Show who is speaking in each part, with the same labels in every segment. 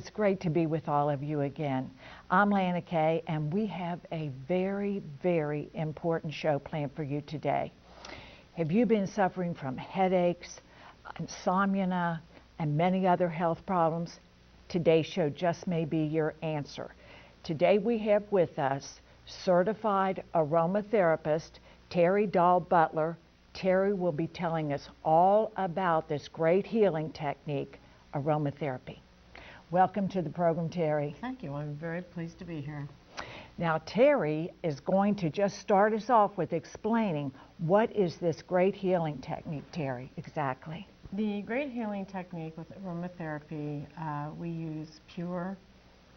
Speaker 1: it's great to be with all of you again. I'm Lana Kay, and we have a very, very important show planned for you today. Have you been suffering from headaches, insomnia, and many other health problems? Today's show just may be your answer. Today we have with us certified aromatherapist Terri Doll-Butler. Terri will be telling us all about this great healing technique, aromatherapy. Welcome to the program, Terri.
Speaker 2: Thank you. I'm very pleased to be here.
Speaker 1: Now, Terri is going to just start us off with explaining what is this great healing technique, Terri, exactly.
Speaker 2: The great healing technique with aromatherapy, we use pure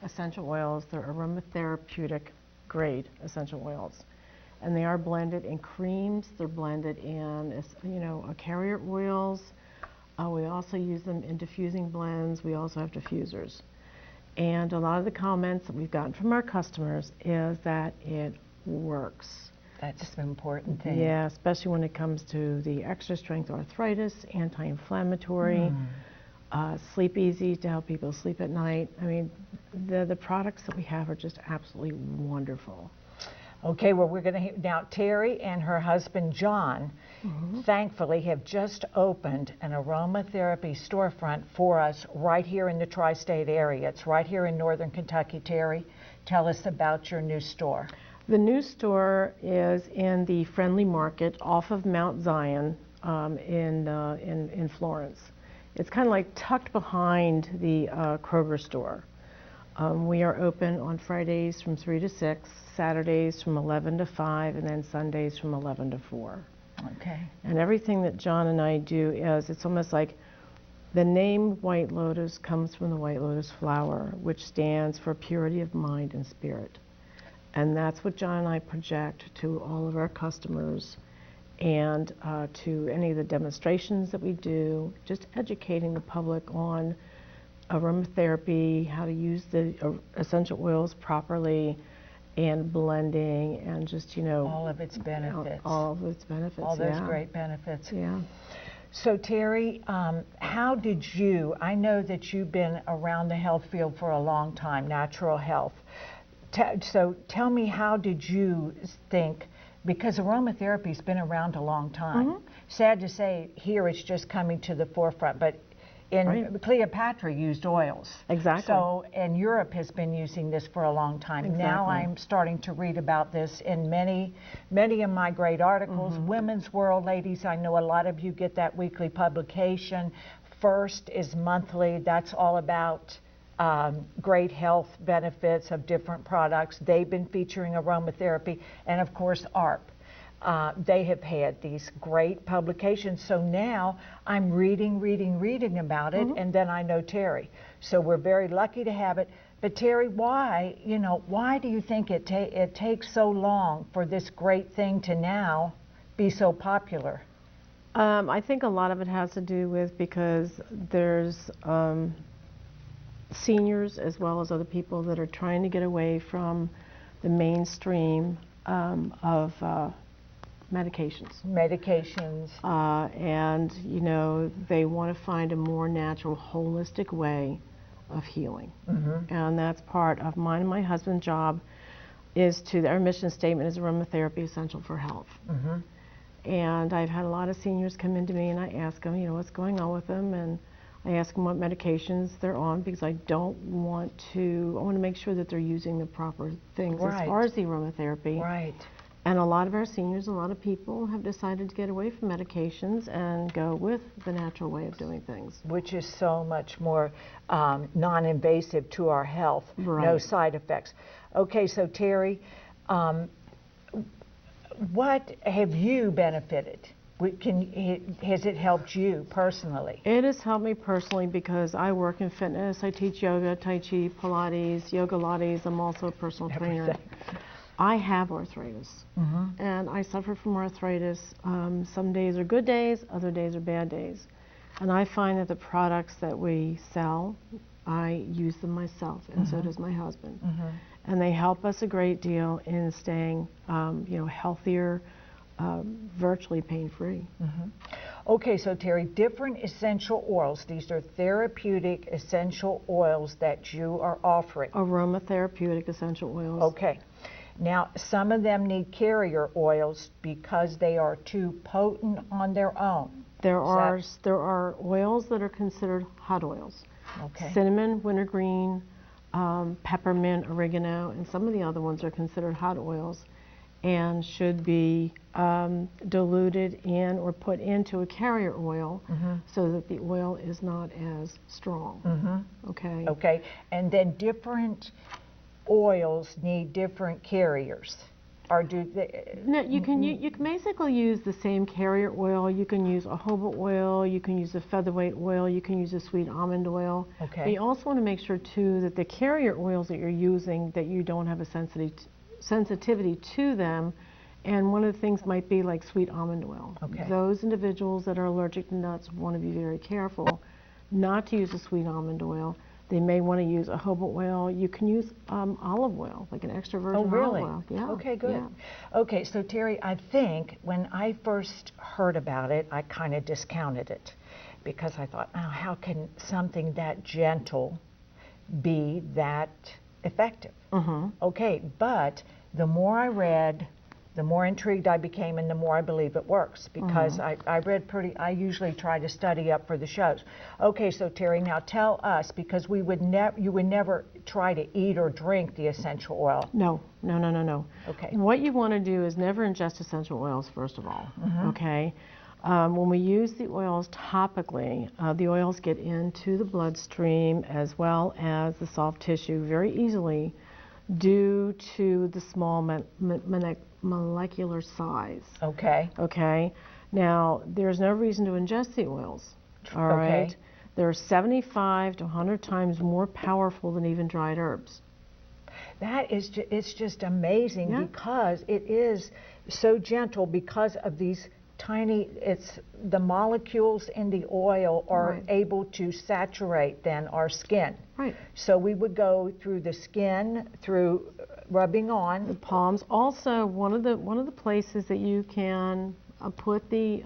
Speaker 2: essential oils. They're aromatherapeutic grade essential oils. And they are blended in creams. They're blended in, carrier oils. We also use them in diffusing blends. We also have diffusers. And a lot of the comments that we've gotten from our customers is that it works.
Speaker 1: That's an important thing.
Speaker 2: Yeah, especially when it comes to the extra strength arthritis, anti-inflammatory, sleep easy to help people sleep at night. I mean, the products that we have are just absolutely wonderful.
Speaker 1: Okay, well, we're going to now Terri and her husband John, thankfully, have just opened an aromatherapy storefront for us right here in the tri-state area. It's right here in northern Kentucky. Terri, tell us about your new store.
Speaker 2: The new store is in the Friendly Market off of Mount Zion in Florence. It's kind of like tucked behind the Kroger store. We are open on Fridays from 3 to 6, Saturdays from 11 to 5, and then Sundays from 11 to 4.
Speaker 1: Okay.
Speaker 2: And everything that John and I do is, it's almost like the name White Lotus comes from the white lotus flower, which stands for purity of mind and spirit. And that's what John and I project to all of our customers and to any of the demonstrations that we do, just educating the public on aromatherapy, how to use the essential oils properly, and blending, and just,
Speaker 1: all of its benefits.
Speaker 2: All of its benefits,
Speaker 1: all those great benefits.
Speaker 2: Yeah.
Speaker 1: So Terri, how did you, I know that you've been around the health field for a long time, natural health. So tell me, how did you think, because aromatherapy's been around a long time. Sad to say, here it's just coming to the forefront, but Cleopatra used oils.
Speaker 2: Exactly.
Speaker 1: So, and Europe has been using this for a long time.
Speaker 2: Exactly.
Speaker 1: Now I'm starting to read about this in many of my great articles. Women's World, ladies, I know a lot of you get that weekly publication. First is monthly. That's all about great health benefits of different products. They've been featuring aromatherapy, and of course ARP. They have had these great publications. So now I'm reading about it, and then I know Terri. So we're very lucky to have it. But Terri, why do you think it takes so long for this great thing to now be so popular?
Speaker 2: I think a lot of it has to do with because there's seniors as well as other people that are trying to get away from the mainstream of medications. And, they want to find a more natural, holistic way of healing. And that's part of mine and my husband's job is our mission statement is aromatherapy essential for health. And I've had a lot of seniors come into me and I ask them, what's going on with them, and I ask them what medications they're on because I want to make sure that they're using the proper things as far as the aromatherapy.
Speaker 1: Right.
Speaker 2: And a lot of our seniors, a lot of people have decided to get away from medications and go with the natural way of doing things.
Speaker 1: Which is so much more non-invasive to our health, no side effects. Okay, so Terri, what have you benefited? Has it helped you personally?
Speaker 2: It has helped me personally because I work in fitness. I teach yoga, Tai Chi, Pilates, yoga Lattes. I'm also a personal trainer. I have arthritis, and I suffer from arthritis. Some days are good days, other days are bad days. And I find that the products that we sell, I use them myself, and so does my husband. And they help us a great deal in staying, healthier, virtually pain-free.
Speaker 1: Okay, so Terri, different essential oils. These are therapeutic essential oils that you are offering.
Speaker 2: Aromatherapeutic essential oils.
Speaker 1: Okay. Now, some of them need carrier oils because they are too potent on their own.
Speaker 2: There are oils that are considered hot oils.
Speaker 1: Okay.
Speaker 2: Cinnamon, wintergreen, peppermint, oregano, and some of the other ones are considered hot oils and should be diluted in or put into a carrier oil so that the oil is not as strong. Okay.
Speaker 1: Okay. And then different oils need different carriers. Or do they?
Speaker 2: No, you can basically use the same carrier oil. You can use a jojoba oil, you can use a featherweight oil, you can use a sweet almond oil.
Speaker 1: Okay.
Speaker 2: But you also want to make sure too that the carrier oils that you're using, that you don't have a sensitivity to them. And one of the things might be like sweet almond oil.
Speaker 1: Okay.
Speaker 2: Those individuals that are allergic to nuts want to be very careful not to use a sweet almond oil. They may want to use a jojoba oil. You can use olive oil, like an extra virgin
Speaker 1: really?
Speaker 2: olive oil. Yeah.
Speaker 1: Okay, good.
Speaker 2: Yeah.
Speaker 1: Okay, so Terri, I think when I first heard about it, I kind of discounted it because I thought, oh, how can something that gentle be that effective? Okay, but the more I read, the more intrigued I became, and the more I believe it works because I usually try to study up for the shows. Okay, so Terri, now tell us, because you would never try to eat or drink the essential oil.
Speaker 2: No.
Speaker 1: Okay.
Speaker 2: What you want to do is never ingest essential oils, first of all, okay? When we use the oils topically, the oils get into the bloodstream as well as the soft tissue very easily due to the small molecular size.
Speaker 1: Okay.
Speaker 2: Okay. Now, there's no reason to ingest the oils. All right.
Speaker 1: Okay.
Speaker 2: They're 75 to 100 times more powerful than even dried herbs.
Speaker 1: That is, it's just amazing because it is so gentle because of these tiny, the molecules in the oil are able to saturate then our skin.
Speaker 2: Right.
Speaker 1: So we would go through the skin, through rubbing on.
Speaker 2: The palms. Also, one of the places that you can put the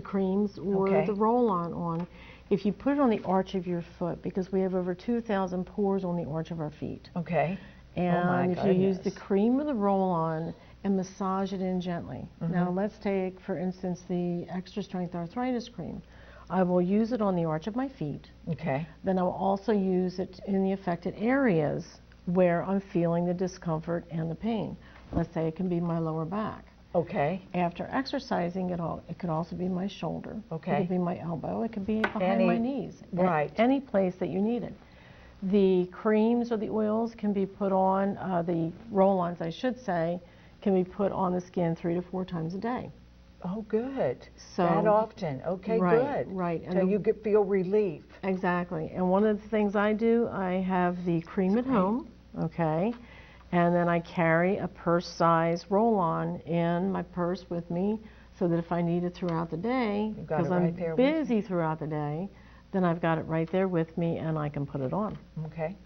Speaker 2: creams or the roll-on on, if you put it on the arch of your foot, because we have over 2,000 pores on the arch of our feet.
Speaker 1: Okay.
Speaker 2: And if you use the cream or the roll-on and massage it in gently. Now let's take, for instance, the extra strength arthritis cream. I will use it on the arch of my feet.
Speaker 1: Okay.
Speaker 2: Then I will also use it in the affected areas where I'm feeling the discomfort and the pain. Let's say it can be my lower back.
Speaker 1: Okay.
Speaker 2: After exercising it could also be my shoulder.
Speaker 1: Okay.
Speaker 2: It could be my elbow. It could be behind my knees.
Speaker 1: Right.
Speaker 2: Any place that you need it. The creams or the oils can be put on, the roll-ons I should say, can be put on the skin 3 to 4 times a day.
Speaker 1: Oh, good.
Speaker 2: So,
Speaker 1: that often. Okay,
Speaker 2: right,
Speaker 1: good.
Speaker 2: Right.
Speaker 1: So you feel relief.
Speaker 2: Exactly. And one of the things I do, I have the cream at home, okay, and then I carry a purse-size roll-on in my purse with me so that if I need it throughout the day, because I'm busy throughout the day, then I've got it right there with me and I can put it on.
Speaker 1: Okay.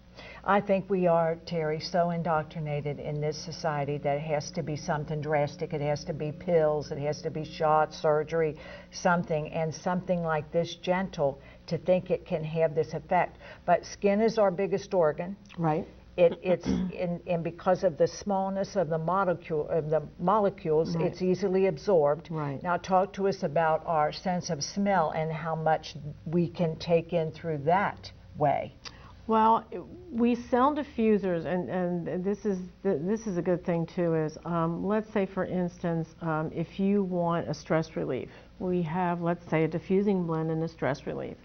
Speaker 1: I think we are, Terri, so indoctrinated in this society that it has to be something drastic. It has to be pills, it has to be shots, surgery, something, and something like this gentle to think it can have this effect. But skin is our biggest organ.
Speaker 2: Right.
Speaker 1: And because of the smallness of the molecules, it's easily absorbed.
Speaker 2: Right.
Speaker 1: Now talk to us about our sense of smell and how much we can take in through that way.
Speaker 2: Well, we sell diffusers, and this is a good thing too. Is let's say, for instance, if you want a stress relief, we have, let's say, a diffusing blend and a stress relief.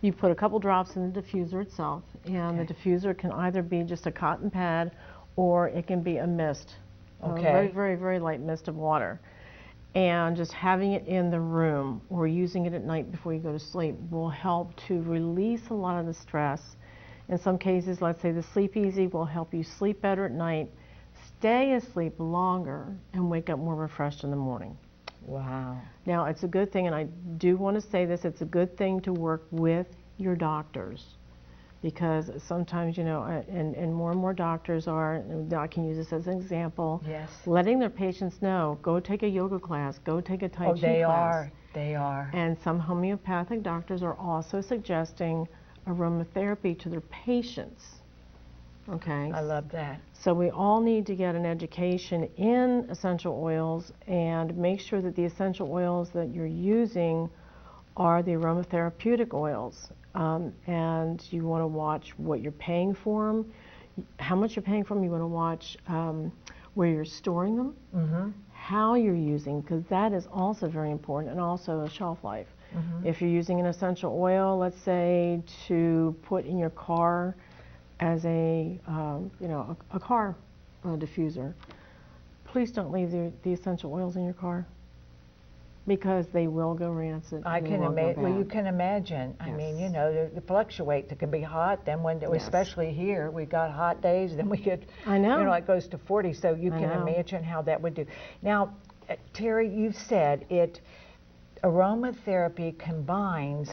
Speaker 2: You put a couple drops in the diffuser itself, and the diffuser can either be just a cotton pad, or it can be a mist, a very, very, very light mist of water. And just having it in the room or using it at night before you go to sleep will help to release a lot of the stress. In some cases, let's say the Sleep Easy will help you sleep better at night, stay asleep longer, and wake up more refreshed in the morning.
Speaker 1: Wow.
Speaker 2: Now, it's a good thing, and I do want to say this, it's a good thing to work with your doctors, because sometimes, you know, and more doctors are, and I can use this as an example,
Speaker 1: Yes.
Speaker 2: letting their patients know, go take a yoga class, go take a Tai Chi class.
Speaker 1: They are.
Speaker 2: And some homeopathic doctors are also suggesting aromatherapy to their patients. Okay.
Speaker 1: I love that.
Speaker 2: So we all need to get an education in essential oils and make sure that the essential oils that you're using are the aromatherapeutic oils. And you want to watch what you're paying for them, how much you're paying for them. You want to watch where you're storing them, how you're using, because that is also very important, and also a shelf life. If you're using an essential oil, let's say, to put in your car as a you know, a car diffuser, please don't leave the essential oils in your car, because they will go rancid.
Speaker 1: I can imagine. Well, you can imagine. I mean, you know, they fluctuate. It can be hot. Then when, especially here, we got hot days. Then we get,
Speaker 2: I know.
Speaker 1: you know, it goes to 40. So you can imagine how that would do. Now, Terri, you said aromatherapy combines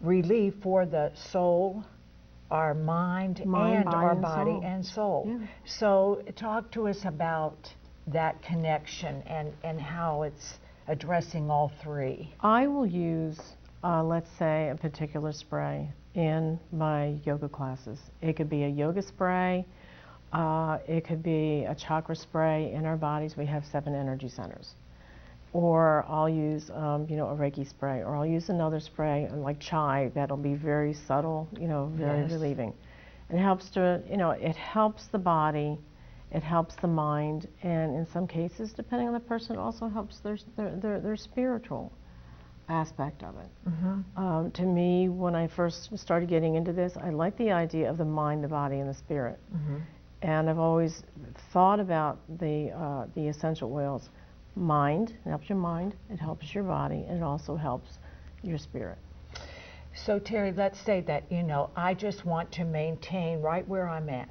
Speaker 1: relief for the soul, our mind and our body and soul.
Speaker 2: Yeah.
Speaker 1: So talk to us about that connection and how it's addressing all three.
Speaker 2: I will use, let's say, a particular spray in my yoga classes. It could be a yoga spray, it could be a chakra spray. In our bodies, we have 7 energy centers. Or I'll use, you know, a Reiki spray, or I'll use another spray like chai that'll be very subtle, you know, very relieving. It helps to, you know, it helps the body, it helps the mind, and in some cases, depending on the person, it also helps their spiritual aspect of it. To me, when I first started getting into this, I like the idea of the mind, the body, and the spirit. And I've always thought about the essential oils. Mind, it helps your mind, it helps your body, and it also helps your spirit.
Speaker 1: So Terri, let's say that, you know, I just want to maintain right where I'm at.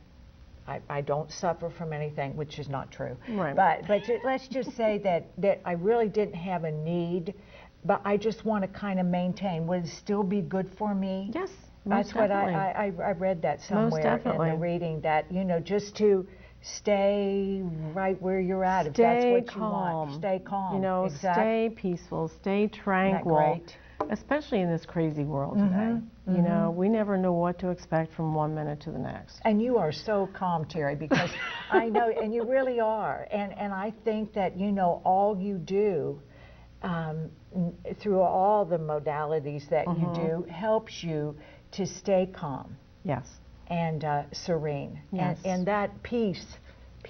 Speaker 1: I don't suffer from anything, which is not true.
Speaker 2: Right.
Speaker 1: But let's just say that I really didn't have a need, but I just want to kind of maintain. Would it still be good for me?
Speaker 2: Yes,
Speaker 1: most
Speaker 2: definitely.
Speaker 1: That's what I read that somewhere in the reading, that, you know, just to stay right where you're at, if that's what you want. Stay calm.
Speaker 2: You know, stay peaceful, stay tranquil.
Speaker 1: Isn't that great?
Speaker 2: Especially in this crazy world today. You know, we never know what to expect from one minute to the next.
Speaker 1: And you are so calm, Terri, because I know, and you really are. And I think that, you know, all you do through all the modalities that you do helps you to stay calm.
Speaker 2: Yes.
Speaker 1: And serene.
Speaker 2: Yes.
Speaker 1: And that peace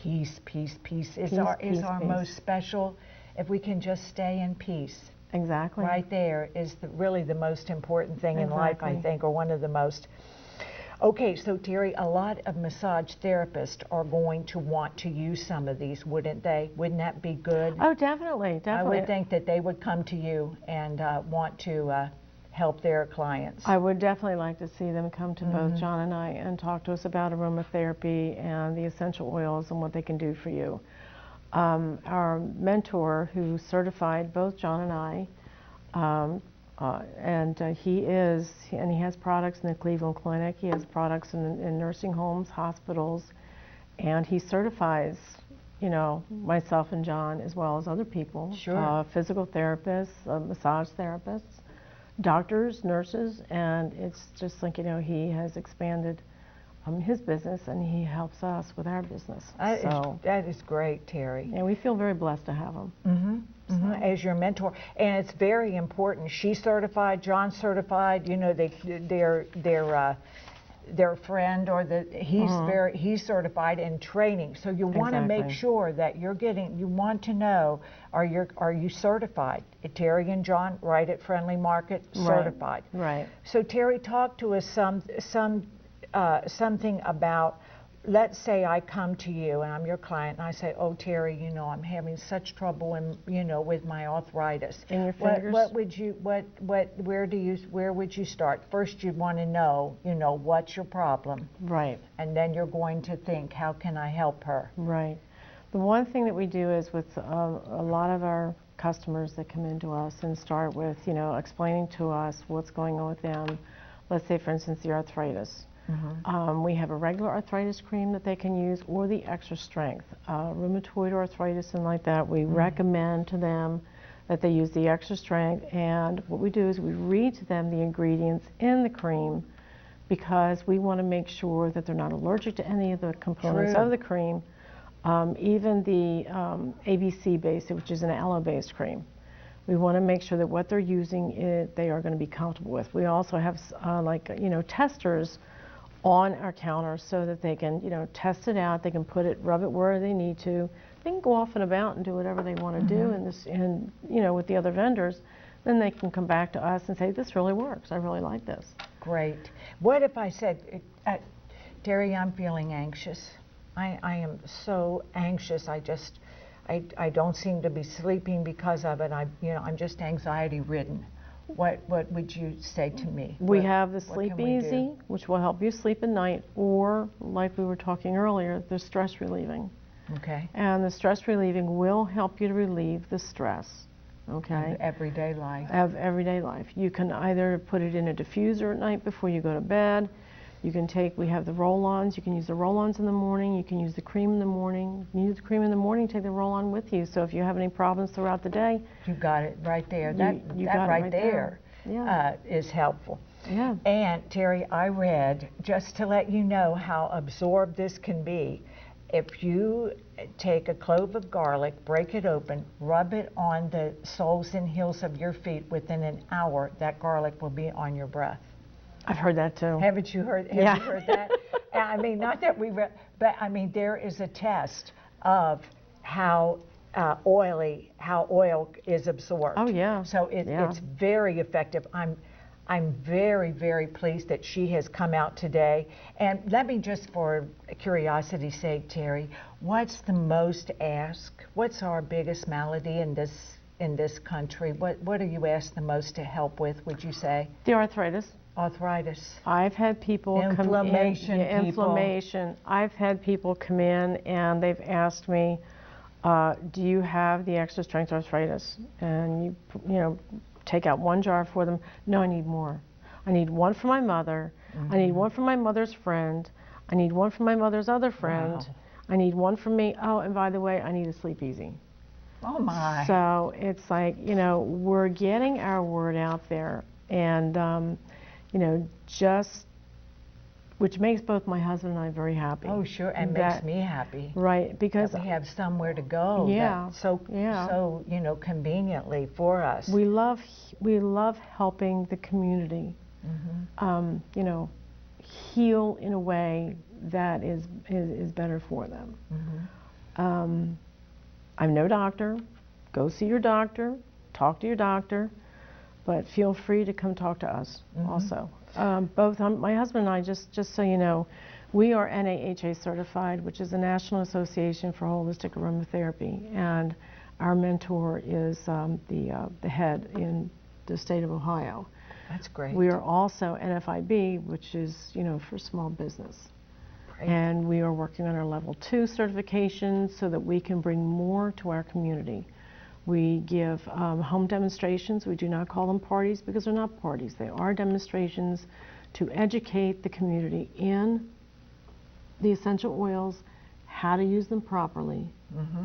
Speaker 1: is our most special. If we can just stay in peace.
Speaker 2: Exactly.
Speaker 1: Right there is really the most important thing in life, I think, or one of the most. Okay, so Terri, a lot of massage therapists are going to want to use some of these, wouldn't they? Wouldn't that be good?
Speaker 2: Oh, definitely, definitely.
Speaker 1: I would think that they would come to you and want to help their clients.
Speaker 2: I would definitely like to see them come to both John and I and talk to us about aromatherapy and the essential oils and what they can do for you. Our mentor who certified both John and I, he has products in the Cleveland Clinic, he has products in nursing homes, hospitals, and he certifies, you know, myself and John as well as other people, physical therapists, massage therapists, doctors, nurses, and it's just like, you know, he has expanded his business, and he helps us with our business.
Speaker 1: That is great, Terri.
Speaker 2: And we feel very blessed to have him.
Speaker 1: As your mentor. And it's very important. She's certified, John's certified, you know, their friend or he's certified in training. So you want to make sure that you want to know, are you certified? Terri and John, right at Friendly Market, certified.
Speaker 2: Right.
Speaker 1: So Terri, talk to us something about, let's say I come to you and I'm your client and I say, oh Terri, you know, I'm having such trouble with my arthritis.
Speaker 2: In your fingers?
Speaker 1: Where would you start? First you'd want to know, you know, what's your problem?
Speaker 2: Right.
Speaker 1: And then you're going to think, how can I help her?
Speaker 2: Right. The one thing that we do is with a lot of our customers that come into us and start with, you know, explaining to us what's going on with them. Let's say, for instance, the arthritis. We have a regular arthritis cream that they can use, or the extra strength. Rheumatoid arthritis and like that, we recommend to them that they use the extra strength. And what we do is we read to them the ingredients in the cream, because we want to make sure that they're not allergic to any of the components of the cream. Even the ABC base, which is an aloe-based cream. We want to make sure that what they're using, they are going to be comfortable with. We also have testers on our counter so that they can, test it out. They can put it, rub it where they need to. They can go off and about and do whatever they want to do with the other vendors. Then they can come back to us and say, this really works. I really like this.
Speaker 1: Great. What if I said, Terri, I'm feeling anxious. I am so anxious. I don't seem to be sleeping because of it. I'm just anxiety ridden. What would you say to me?
Speaker 2: We have the Sleep Easy, which will help you sleep at night, or like we were talking earlier, the stress relieving.
Speaker 1: Okay.
Speaker 2: And the stress relieving will help you to relieve the stress. Okay.
Speaker 1: Of everyday life.
Speaker 2: Of everyday life. You can either put it in a diffuser at night before you go to bed. You can we have the roll-ons. You can use the roll-ons in the morning. You can use the cream in the morning. You use the cream in the morning, take the roll-on with you. So if you have any problems throughout the day.
Speaker 1: You got it right there. That right there is helpful.
Speaker 2: Yeah.
Speaker 1: And Terri, I read, just to let you know how absorbed this can be, if you take a clove of garlic, break it open, rub it on the soles and heels of your feet, within an hour, that garlic will be on your breath.
Speaker 2: I've heard that too.
Speaker 1: Haven't you heard? Have you heard that? I mean, not that we read, but I mean, there is a test of how oil is absorbed.
Speaker 2: Oh yeah.
Speaker 1: So it's very effective. I'm very, very pleased that she has come out today. And let me just, for curiosity's sake, Terri, what's the most asked? What's our biggest malady in this country? What are you asked the most to help with, would you say?
Speaker 2: The arthritis.
Speaker 1: Arthritis.
Speaker 2: I've had people
Speaker 1: inflammation.
Speaker 2: Inflammation. I've had people come in and they've asked me, do you have the extra strength arthritis? And you take out one jar for them. No, I need more. I need one for my mother. I need one for my mother's friend. I need one for my mother's other friend.
Speaker 1: Wow.
Speaker 2: I need one for me. Oh, and by the way, I need a Sleep Easy.
Speaker 1: Oh my.
Speaker 2: So it's like, we're getting our word out there, and which makes both my husband and I very happy.
Speaker 1: Oh, sure, and makes me happy.
Speaker 2: Right, because
Speaker 1: we have somewhere to go.
Speaker 2: Yeah.
Speaker 1: So conveniently for us.
Speaker 2: We love helping the community. Heal in a way that is better for them. I'm no doctor. Go see your doctor. Talk to your doctor. But feel free to come talk to us also. Both my husband and I, just so you know, we are NAHA certified, which is the National Association for Holistic Aromatherapy, and our mentor is the head in the state of Ohio.
Speaker 1: That's great.
Speaker 2: We are also NFIB, which is for small business. Great. And we are working on our level 2 certification so that we can bring more to our community. We give home demonstrations. We do not call them parties because they're not parties. They are demonstrations to educate the community in the essential oils, how to use them properly,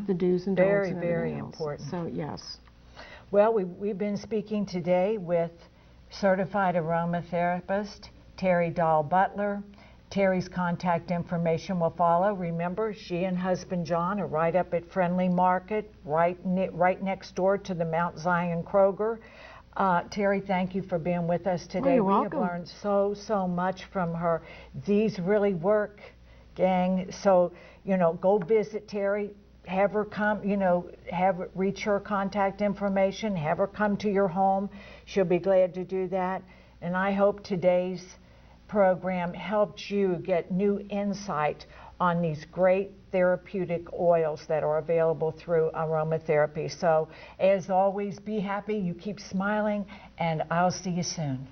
Speaker 2: the do's and don'ts.
Speaker 1: Very, very important.
Speaker 2: So yes.
Speaker 1: Well, we've been speaking today with certified aromatherapist Terri Doll-Butler. Terri's contact information will follow. Remember, she and husband John are right up at Friendly Market, right next door to the Mount Zion Kroger. Terri, thank you for being with us today.
Speaker 2: You're welcome.
Speaker 1: We have learned so much from her. These really work, gang. So, go visit Terri. Have her come, reach her contact information. Have her come to your home. She'll be glad to do that. And I hope today's program helped you get new insight on these great therapeutic oils that are available through aromatherapy. So as always, be happy, you keep smiling, and I'll see you soon.